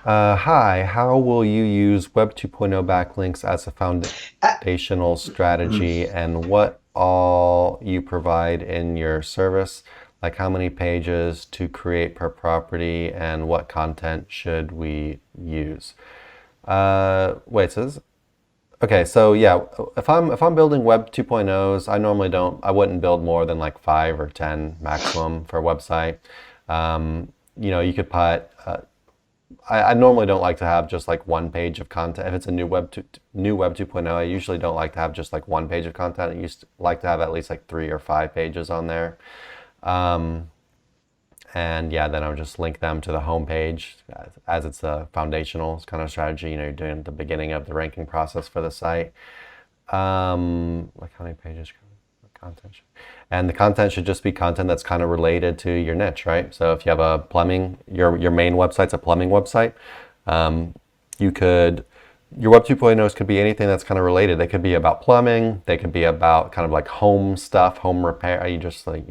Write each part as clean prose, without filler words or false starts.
Hi, how will you use Web 2.0 backlinks as a foundational strategy, and what all you provide in your service? Like how many pages to create per property, and what content should we use? Wait, so this, okay, so yeah, if I'm building Web 2.0s, I wouldn't build more than like 5 or 10 maximum for a website. You could put I normally don't like to have just like one page of content. If it's a new Web 2.0, I usually don't like to have just like one page of content. I used to like to have at least like 3 or 5 pages on there. Um, and yeah, then I would just link them to the home page as it's a foundational kind of strategy. You're doing the beginning of the ranking process for the site. Like how many pages? Content. And the content should just be content that's kind of related to your niche, right? So if you have a plumbing, your main website's a plumbing website, your Web 2.0s could be anything that's kind of related. They could be about plumbing. They could be about kind of like home stuff, home repair. You just like,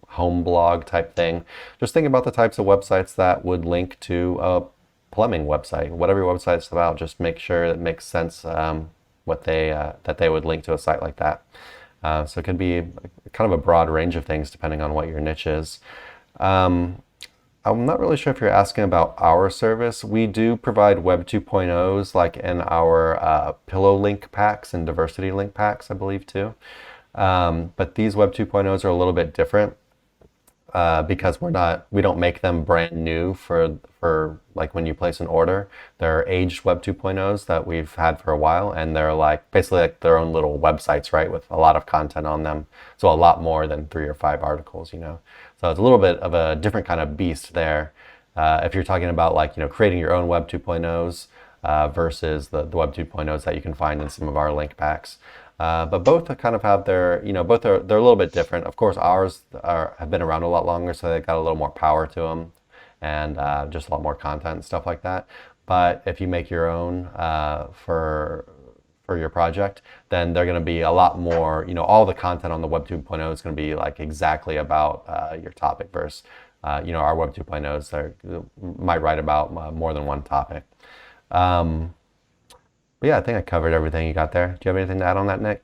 home blog type thing. Just think about the types of websites that would link to a plumbing website. Whatever your website's about, just make sure it makes sense that they would link to a site like that. So it could be kind of a broad range of things depending on what your niche is. I'm not really sure if you're asking about our service. We do provide Web 2.0s like in our pillow link packs and diversity link packs, I believe too. But these Web 2.0s are a little bit different because we don't make them brand new for like when you place an order. They're aged Web 2.0s that we've had for a while, and they're like basically like their own little websites, right, with a lot of content on them. So a lot more than 3 or 5 articles, So it's a little bit of a different kind of beast there. If you're talking about like, creating your own Web 2.0s versus the Web 2.0s that you can find in some of our link packs. But both kind of have they're a little bit different. Of course, ours have been around a lot longer, so they've got a little more power to them and just a lot more content and stuff like that. But if you make your own for your project, then they're going to be a lot more, all the content on the Web 2.0 is going to be like exactly about your topic versus, our Web 2.0s might write about more than one topic. But yeah, I think I covered everything you got there. Do you have anything to add on that, Nick?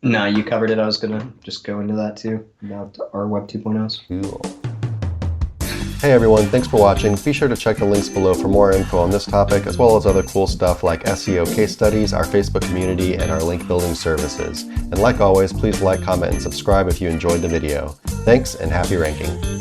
No, you covered it. I was gonna just go into that too, about our Web 2.0s. Cool. Hey everyone, thanks for watching. Be sure to check the links below for more info on this topic, as well as other cool stuff like SEO case studies, our Facebook community, and our link building services. And like always, please like, comment, and subscribe if you enjoyed the video. Thanks, and happy ranking.